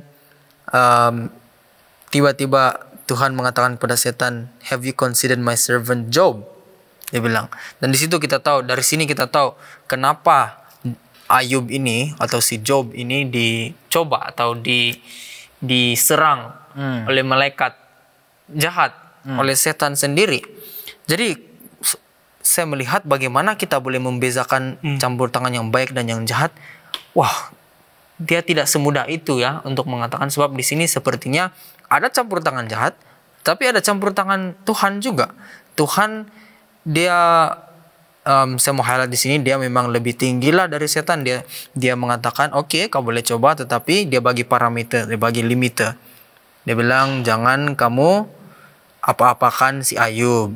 tiba-tiba Tuhan mengatakan kepada setan, have you considered my servant Job? Dia bilang. Dan di situ kita tahu, dari sini kita tahu kenapa Ayub ini atau si Job ini dicoba atau diserang oleh malaikat jahat, oleh setan sendiri. Jadi saya melihat bagaimana kita boleh membezakan campur tangan yang baik dan yang jahat. Wah, dia tidak semudah itu ya untuk mengatakan, sebab di sini sepertinya ada campur tangan jahat, tapi ada campur tangan Tuhan juga. Tuhan dia, saya mau highlight di sini, dia memang lebih tinggi lah dari setan. Dia mengatakan, oke, kau boleh coba, tetapi dia bagi parameter, dia bagi limiter. Dia bilang, jangan kamu apa-apakan si Ayub.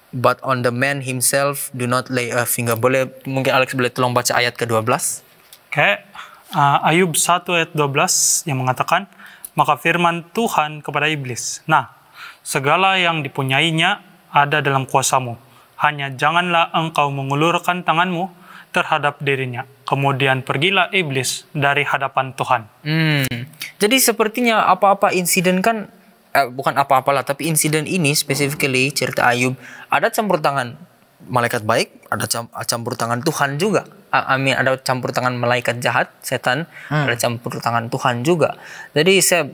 But on the man himself, do not lay a finger. Mungkin Alex boleh tolong baca ayat ke-12. Oke. Ayub 1 ayat 12 yang mengatakan, maka firman Tuhan kepada iblis, nah, segala yang dipunyainya ada dalam kuasamu. Hanya janganlah engkau mengulurkan tanganmu terhadap dirinya. Kemudian pergilah iblis dari hadapan Tuhan. Jadi sepertinya apa-apa insiden kan, bukan apa-apalah, tapi insiden ini specifically cerita Ayub, ada campur tangan malaikat baik, ada campur tangan Tuhan juga. Ada campur tangan malaikat jahat, setan, ada campur tangan Tuhan juga. Jadi saya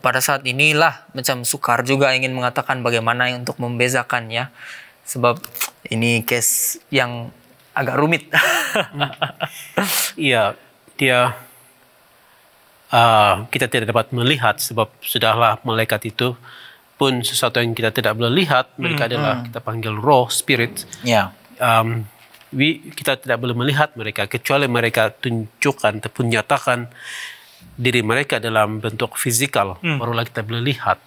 pada saat inilah macam sukar juga ingin mengatakan bagaimana untuk membezakan ya. Sebab ini case yang agak rumit. Iya, kita tidak dapat melihat sebab sudahlah malaikat itu pun sesuatu yang kita tidak boleh lihat. Mereka adalah kita panggil roh, spirit. Ya. Kita tidak boleh melihat mereka kecuali mereka tunjukkan ataupun nyatakan diri mereka dalam bentuk fisikal. Barulah kita boleh lihat.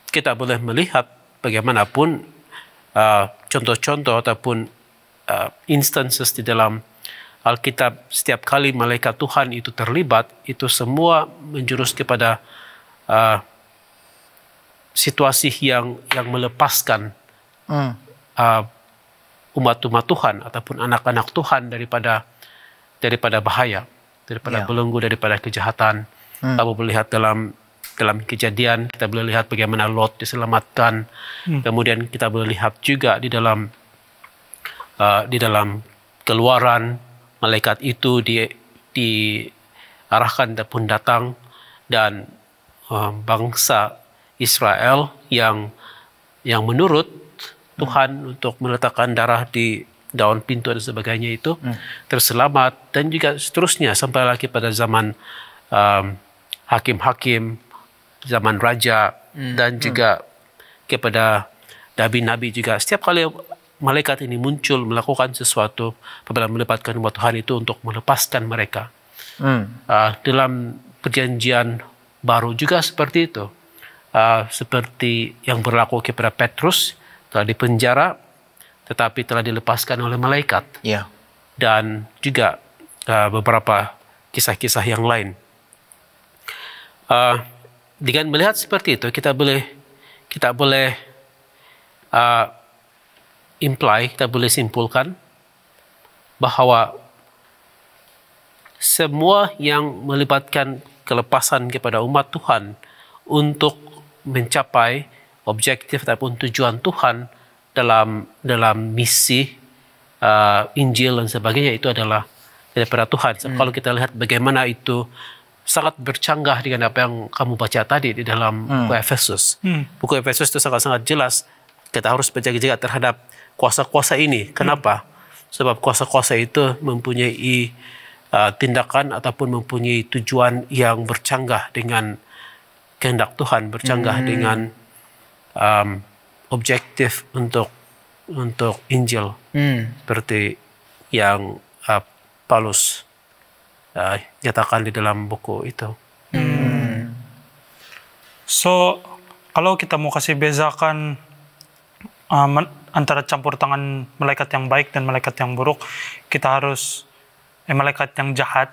Kita boleh melihat bagaimanapun contoh-contoh ataupun instances di dalam Alkitab, setiap kali malaikat Tuhan itu terlibat, itu semua menjurus kepada situasi yang melepaskan umat-umat Tuhan ataupun anak-anak Tuhan daripada bahaya, daripada belenggu, daripada kejahatan. Kamu boleh lihat dalam Kejadian, kita boleh lihat bagaimana Lot diselamatkan. Kemudian kita boleh lihat juga di dalam Keluaran, malaikat itu diarahkan ataupun datang, dan bangsa Israel yang menurut Tuhan untuk meletakkan darah di daun pintu dan sebagainya itu terselamat, dan juga seterusnya sampai lagi pada zaman hakim-hakim, zaman raja, dan juga kepada nabi-nabi juga. Setiap kali malaikat ini muncul melakukan sesuatu apabila melibatkan umat Tuhan itu untuk melepaskan mereka. Dalam perjanjian baru juga seperti itu. Seperti yang berlaku kepada Petrus, telah dipenjara tetapi telah dilepaskan oleh malaikat. Ya. Dan juga beberapa kisah-kisah yang lain. Dengan melihat seperti itu, kita boleh kita boleh simpulkan bahwa semua yang melibatkan kelepasan kepada umat Tuhan untuk mencapai objektif ataupun tujuan Tuhan dalam misi Injil dan sebagainya, itu adalah daripada Tuhan. Kalau kita lihat bagaimana itu sangat bercanggah dengan apa yang kamu baca tadi di dalam buku Efesus. Buku Efesus itu sangat-sangat jelas. Kita harus berjaga-jaga terhadap kuasa-kuasa ini. Kenapa? Sebab kuasa-kuasa itu mempunyai tindakan ataupun mempunyai tujuan yang bercanggah dengan kehendak Tuhan, bercanggah dengan objektif untuk Injil, seperti yang Paulus nyatakan di dalam buku itu. So, kalau kita mau kasih bezakan antara campur tangan malaikat yang baik dan malaikat yang buruk, kita harus malaikat yang jahat,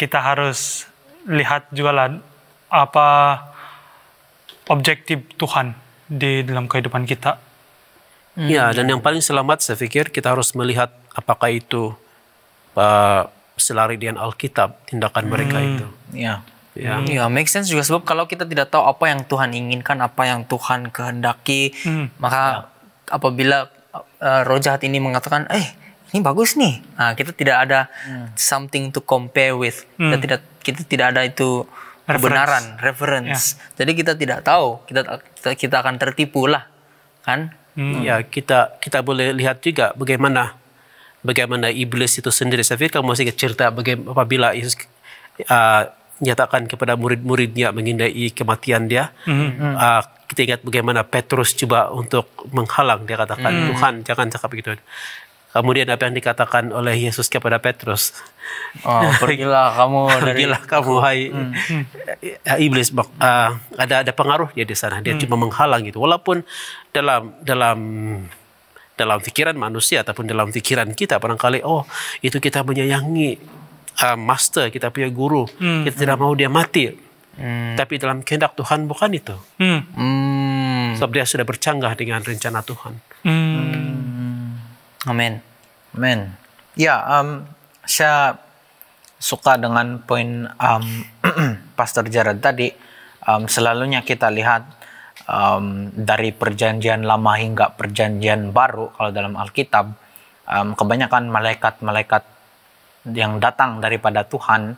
kita harus lihat juga lah apa objektif Tuhan di dalam kehidupan kita. Ya, dan yang paling selamat saya pikir kita harus melihat apakah itu selari dengan Alkitab tindakan mereka itu. Ya. Ya, make sense juga, sebab kalau kita tidak tahu apa yang Tuhan inginkan, apa yang Tuhan kehendaki, maka apabila roh jahat ini mengatakan, ini bagus nih, nah, kita tidak ada something to compare with, kita tidak ada itu kebenaran, reference. Jadi kita tidak tahu, kita akan tertipu lah, kan? Ya, kita boleh lihat juga bagaimana iblis itu sendiri. Saya pikir kamu masih cerita bagaimana apabila Yesus nyatakan kepada murid-muridnya menghindari kematian dia. Kita ingat bagaimana Petrus coba untuk menghalang. Dia katakan, Tuhan jangan cakap begitu. Kemudian apa yang dikatakan oleh Yesus kepada Petrus? Pergilah kamu hai iblis. Ada pengaruh dia di sana. Dia cuma menghalang itu. Walaupun dalam pikiran manusia ataupun dalam pikiran kita barangkali itu kita menyayangi master, kita punya guru, kita tidak mau dia mati. Tapi dalam kehendak Tuhan bukan itu. Sebab dia sudah bercanggah dengan rencana Tuhan. Amin. Ya, saya suka dengan poin Pastor Jared tadi. Selalunya kita lihat dari perjanjian lama hingga perjanjian baru, kalau dalam Alkitab, kebanyakan malaikat-malaikat yang datang daripada Tuhan,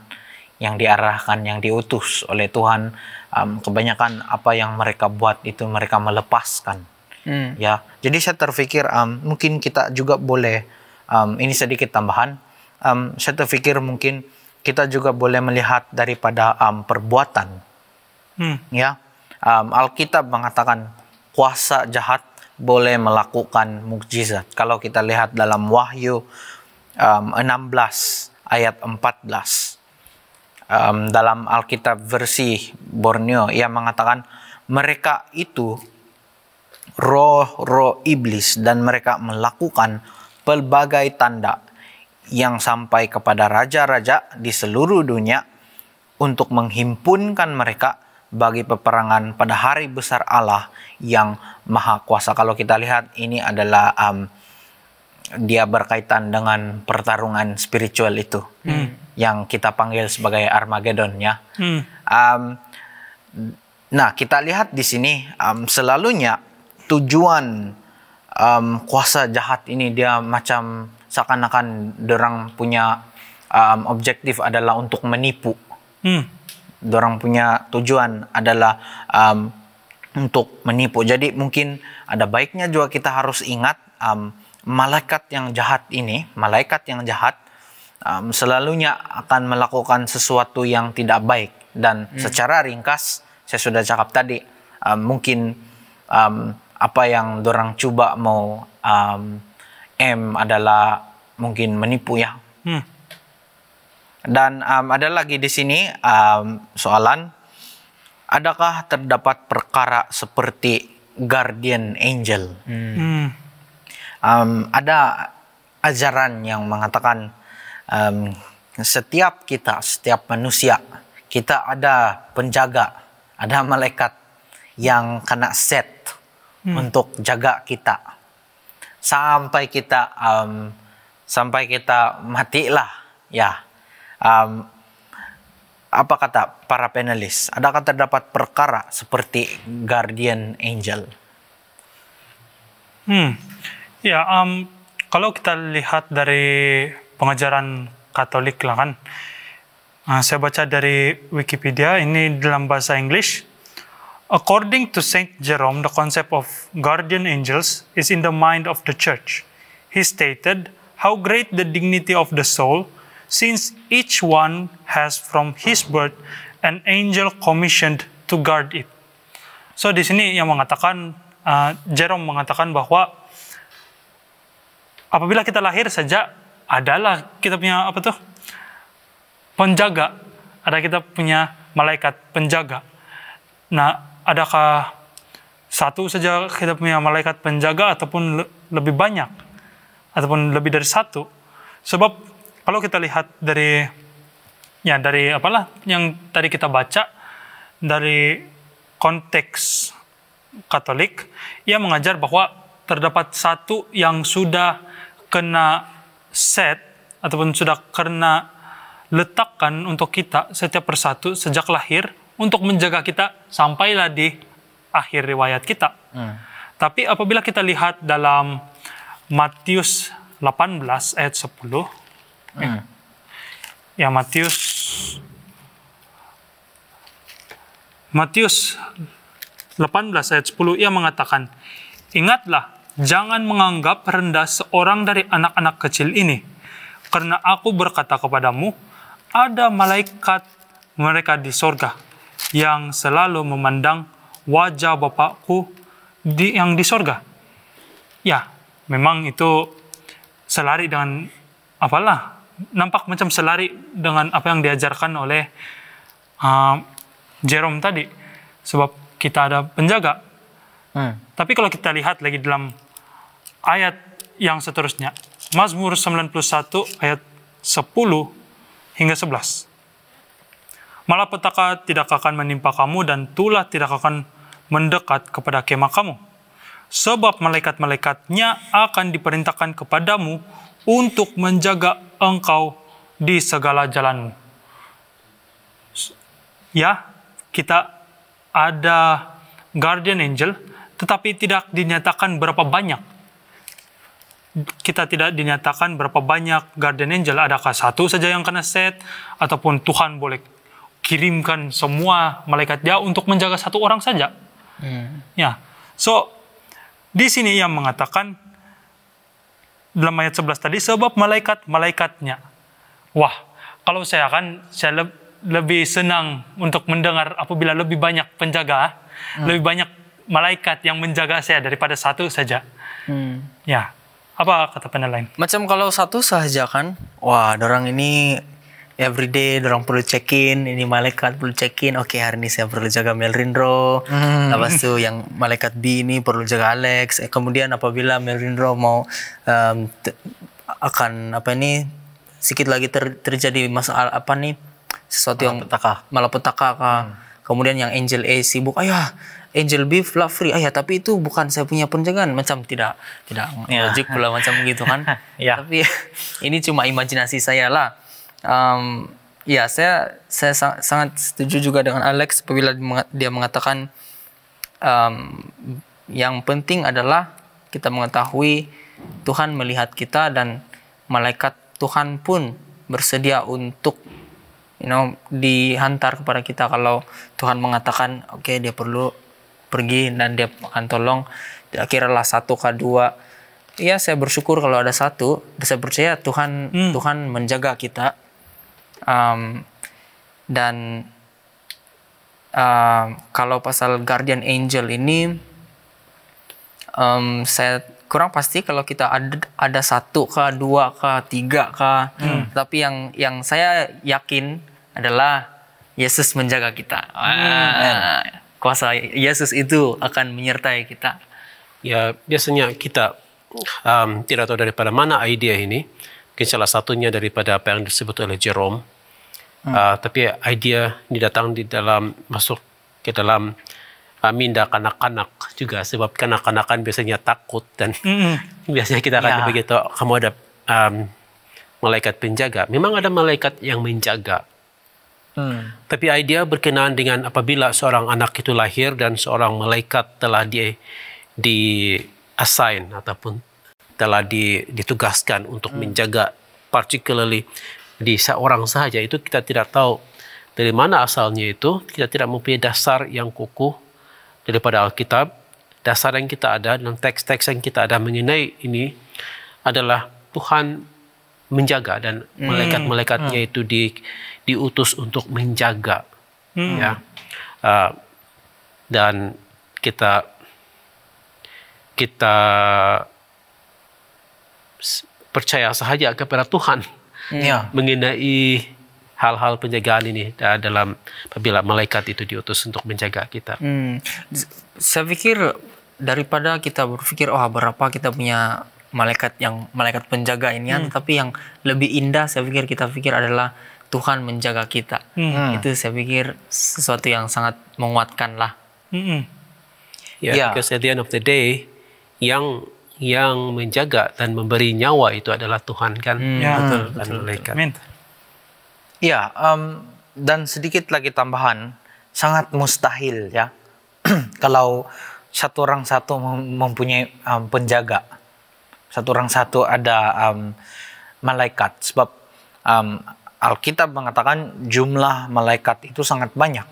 yang diarahkan, yang diutus oleh Tuhan, kebanyakan apa yang mereka buat itu mereka melepaskan. Ya, jadi saya terpikir mungkin kita juga boleh, ini sedikit tambahan, saya terpikir mungkin kita juga boleh melihat daripada perbuatan. Ya. Alkitab mengatakan kuasa jahat boleh melakukan mukjizat. Kalau kita lihat dalam Wahyu 16 ayat 14, dalam Alkitab versi Borneo, ia mengatakan mereka itu roh-roh iblis dan mereka melakukan pelbagai tanda yang sampai kepada raja-raja di seluruh dunia untuk menghimpunkan mereka bagi peperangan pada hari besar Allah yang maha kuasa. Kalau kita lihat ini adalah dia berkaitan dengan pertarungan spiritual itu yang kita panggil sebagai Armageddon, ya. Nah, kita lihat di sini selalunya tujuan kuasa jahat ini dia macam seakan-akan dorang punya objektif adalah untuk menipu. Dorang punya tujuan adalah untuk menipu. Jadi mungkin ada baiknya juga kita harus ingat malaikat yang jahat ini, selalunya akan melakukan sesuatu yang tidak baik. Dan secara ringkas, saya sudah cakap tadi, mungkin apa yang dorang coba mau adalah mungkin menipu, ya. Dan ada lagi di sini soalan, adakah terdapat perkara seperti guardian angel? Ada ajaran yang mengatakan setiap manusia, kita ada penjaga, ada malaikat yang kena set untuk jaga kita sampai kita matilah ya. Apa kata para panelis? Adakah terdapat perkara seperti guardian angel? Ya, kalau kita lihat dari pengajaran Katolik lah kan, saya baca dari Wikipedia ini dalam bahasa Inggris. According to Saint Jerome, the concept of guardian angels is in the mind of the church. He stated, "How great the dignity of the soul, since each one has from his birth an angel commissioned to guard it." So di sini yang mengatakan, Jerome mengatakan bahwa apabila kita lahir saja adalah kita punya penjaga, ada kita punya malaikat penjaga. Nah, adakah satu saja kita punya malaikat penjaga ataupun lebih banyak ataupun lebih dari satu? Sebab kalau kita lihat dari yang tadi kita baca dari konteks Katolik, ia mengajar bahwa terdapat satu yang sudah kena set ataupun sudah kena letakkan untuk kita setiap persatu sejak lahir untuk menjaga kita sampailah di akhir riwayat kita. Tapi apabila kita lihat dalam Matius 18 ayat 10, ya Matius 18 ayat 10 ia mengatakan, "Ingatlah, jangan menganggap rendah seorang dari anak-anak kecil ini, karena aku berkata kepadamu, ada malaikat mereka di sorga yang selalu memandang wajah Bapakku yang di sorga." Ya, memang itu selari dengan nampak macam selari dengan apa yang diajarkan oleh Jerome tadi, sebab kita ada penjaga. Tapi kalau kita lihat lagi dalam ayat yang seterusnya, Mazmur 91 ayat 10 hingga 11. "Malapetaka tidak akan menimpa kamu dan tulah tidak akan mendekat kepada kemah kamu. Sebab malaikat-malaikatnya akan diperintahkan kepadamu untuk menjaga engkau di segala jalanmu." Ya, kita ada guardian angel, tetapi tidak dinyatakan berapa banyak. Kita tidak dinyatakan berapa banyak guardian angel. Adakah satu saja yang kena set, ataupun Tuhan boleh kirimkan semua malaikat dia untuk menjaga satu orang saja? Ya, so di sini yang mengatakan dalam ayat 11 tadi, sebab malaikat-malaikatnya. Wah, kalau saya lebih senang untuk mendengar apabila lebih banyak penjaga, lebih banyak malaikat yang menjaga saya daripada satu saja. Ya, apa kata panel lain? Macam kalau satu saja kan, wah, dorang ini everyday dorang perlu check-in, ini malaikat perlu check-in, oke hari ini saya perlu jaga Melrindro, lepas itu yang malaikat B ini perlu jaga Alex, kemudian apabila Melrindro mau akan sedikit lagi terjadi masalah sesuatu yang malapetaka, kemudian yang Angel A sibuk, ayah Angel B flat free, ayah tapi itu bukan saya punya penjagaan, macam tidak logik pula macam begitu kan. Tapi ini cuma imajinasi saya lah. Ya, saya sangat setuju juga dengan Alex apabila dia mengatakan yang penting adalah kita mengetahui Tuhan melihat kita dan malaikat Tuhan pun bersedia untuk dihantar kepada kita kalau Tuhan mengatakan oke, dia perlu pergi dan dia akan tolong. Kiralah satu ke dua. Ya, saya bersyukur kalau ada satu. Saya percaya Tuhan menjaga kita. Dan kalau pasal guardian angel ini saya kurang pasti kalau kita ada satu ke dua ke tiga ke, tapi yang saya yakin adalah Yesus menjaga kita. Kuasa Yesus itu akan menyertai kita. Ya, biasanya kita tidak tahu daripada mana ide ini. mungkin salah satunya daripada apa yang disebut oleh Jerome. Tapi idea ini datang masuk ke dalam minda kanak-kanak juga, sebab kanak-kanak kan biasanya takut dan biasanya kita akan begitu, kamu ada malaikat penjaga. Memang ada malaikat yang menjaga. Tapi idea berkenaan dengan apabila seorang anak itu lahir dan seorang malaikat telah di assign ataupun telah ditugaskan untuk menjaga, particularly di seorang sahaja, itu kita tidak tahu dari mana asalnya itu. Kita tidak mempunyai dasar yang kukuh daripada Alkitab. Dasar yang kita ada dan teks-teks yang kita ada mengenai ini adalah Tuhan menjaga dan malaikat-malaikatnya itu diutus untuk menjaga. Ya. Dan kita percaya sahaja kepada Tuhan mengenai hal-hal penjagaan ini dalam apabila malaikat itu diutus untuk menjaga kita. Saya pikir daripada kita berpikir berapa kita punya malaikat penjaga ini, tetapi yang lebih indah saya pikir kita pikir adalah Tuhan menjaga kita. Itu saya pikir sesuatu yang sangat menguatkan lah. Because at the end of the day yang menjaga dan memberi nyawa itu adalah Tuhan kan. Betul. Malaikat. Ya, dan sedikit lagi tambahan, sangat mustahil ya kalau satu orang satu mempunyai penjaga, satu orang satu ada malaikat, sebab Alkitab mengatakan jumlah malaikat itu sangat banyak.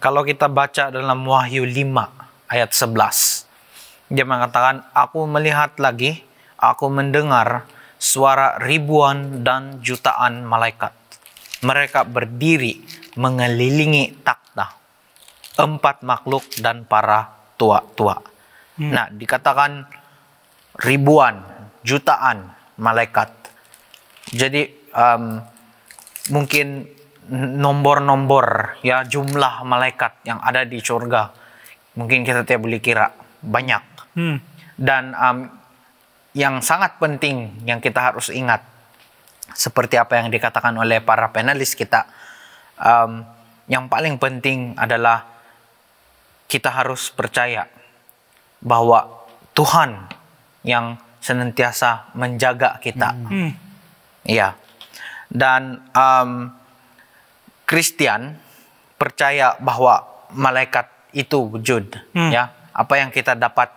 Kalau kita baca dalam Wahyu 5 ayat 11, dia mengatakan, aku melihat lagi, aku mendengar suara ribuan dan jutaan malaikat. Mereka berdiri mengelilingi takhta, 4 makhluk dan para tua-tua. Nah, dikatakan ribuan, jutaan malaikat. Jadi mungkin nomor-nomor ya jumlah malaikat yang ada di surga mungkin kita tidak boleh kira, banyak. Dan yang sangat penting yang kita harus ingat, seperti apa yang dikatakan oleh para panelis kita, yang paling penting adalah kita harus percaya bahwa Tuhan yang senantiasa menjaga kita. Ya. Dan Kristen percaya bahwa malaikat itu wujud. Ya. Apa yang kita dapat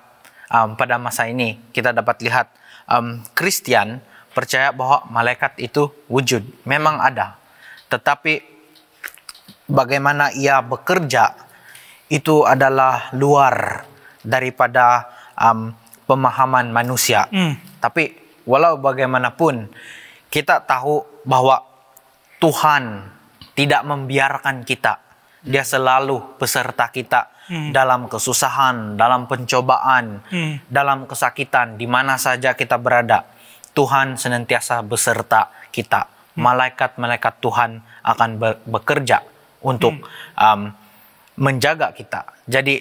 pada masa ini, kita dapat lihat Kristen percaya bahwa malaikat itu wujud, memang ada. Tetapi bagaimana ia bekerja itu adalah luar daripada pemahaman manusia. Tapi walau bagaimanapun kita tahu bahwa Tuhan tidak membiarkan kita. Dia selalu beserta kita dalam kesusahan, dalam pencobaan, dalam kesakitan, di mana saja kita berada. Tuhan senantiasa beserta kita. Malaikat-malaikat Tuhan akan bekerja untuk menjaga kita. Jadi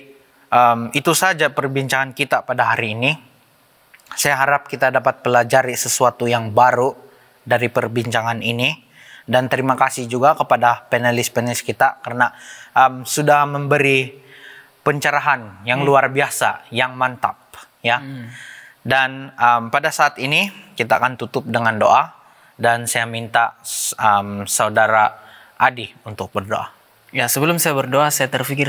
itu saja perbincangan kita pada hari ini. Saya harap kita dapat pelajari sesuatu yang baru dari perbincangan ini. Dan terima kasih juga kepada panelis-panelis kita karena sudah memberi pencerahan yang luar biasa, yang mantap, ya. Dan pada saat ini kita akan tutup dengan doa dan saya minta saudara Adi untuk berdoa. Ya, sebelum saya berdoa, saya terpikir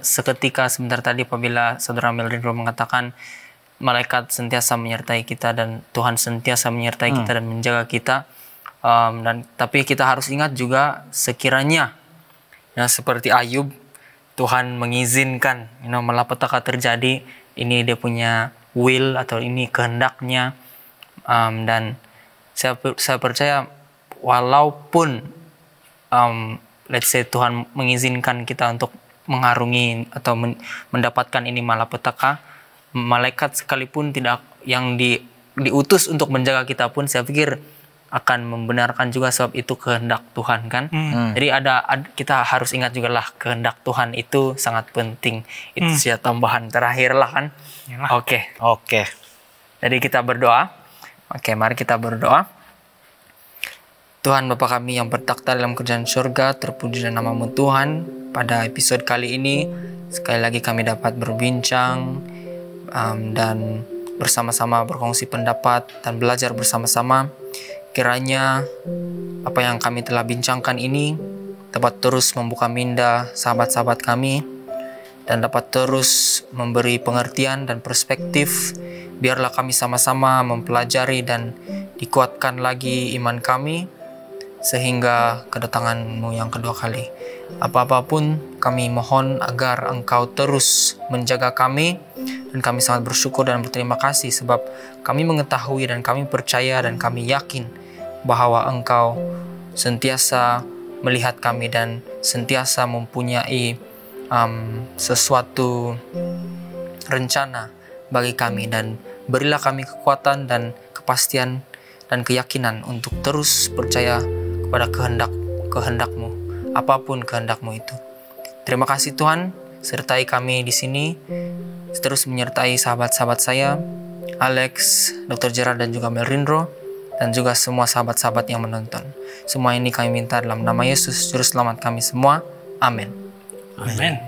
seketika sebentar tadi apabila saudara Melrindro mengatakan malaikat sentiasa menyertai kita dan Tuhan sentiasa menyertai kita dan menjaga kita. Tapi kita harus ingat juga sekiranya ya seperti Ayub, Tuhan mengizinkan malapetaka terjadi, ini dia punya will atau ini kehendaknya, dan saya percaya walaupun let's say Tuhan mengizinkan kita untuk mengarungi atau mendapatkan ini malapetaka, malaikat sekalipun tidak yang diutus untuk menjaga kita pun saya pikir akan membenarkan juga sebab itu kehendak Tuhan kan. Jadi kita harus ingat juga lah kehendak Tuhan itu sangat penting. Itu saja tambahan terakhir lah kan. Oke. Oke. Jadi kita berdoa. Oke, mari kita berdoa. Tuhan Bapa kami yang bertakhta dalam kerajaan surga, terpuji dan nama-Mu Tuhan. Pada episode kali ini, sekali lagi kami dapat berbincang dan bersama-sama berkongsi pendapat dan belajar bersama-sama. Kiranya apa yang kami telah bincangkan ini dapat terus membuka minda sahabat-sahabat kami dan dapat terus memberi pengertian dan perspektif. Biarlah kami sama-sama mempelajari dan dikuatkan lagi iman kami sehingga kedatangan-Mu yang kedua kali. Apa-apapun kami mohon agar Engkau terus menjaga kami, dan kami sangat bersyukur dan berterima kasih sebab kami mengetahui dan kami percaya dan kami yakin bahwa Engkau sentiasa melihat kami dan sentiasa mempunyai sesuatu rencana bagi kami, dan berilah kami kekuatan dan kepastian dan keyakinan untuk terus percaya kepada kehendak-Mu, apapun kehendak-Mu itu. Terima kasih Tuhan, sertai kami di sini, terus menyertai sahabat-sahabat saya, Alex, Dr. Gerard dan juga Melrindro, dan juga semua sahabat-sahabat yang menonton. Semua ini kami minta dalam nama Yesus, Juru Selamat kami semua. Amin. Amin.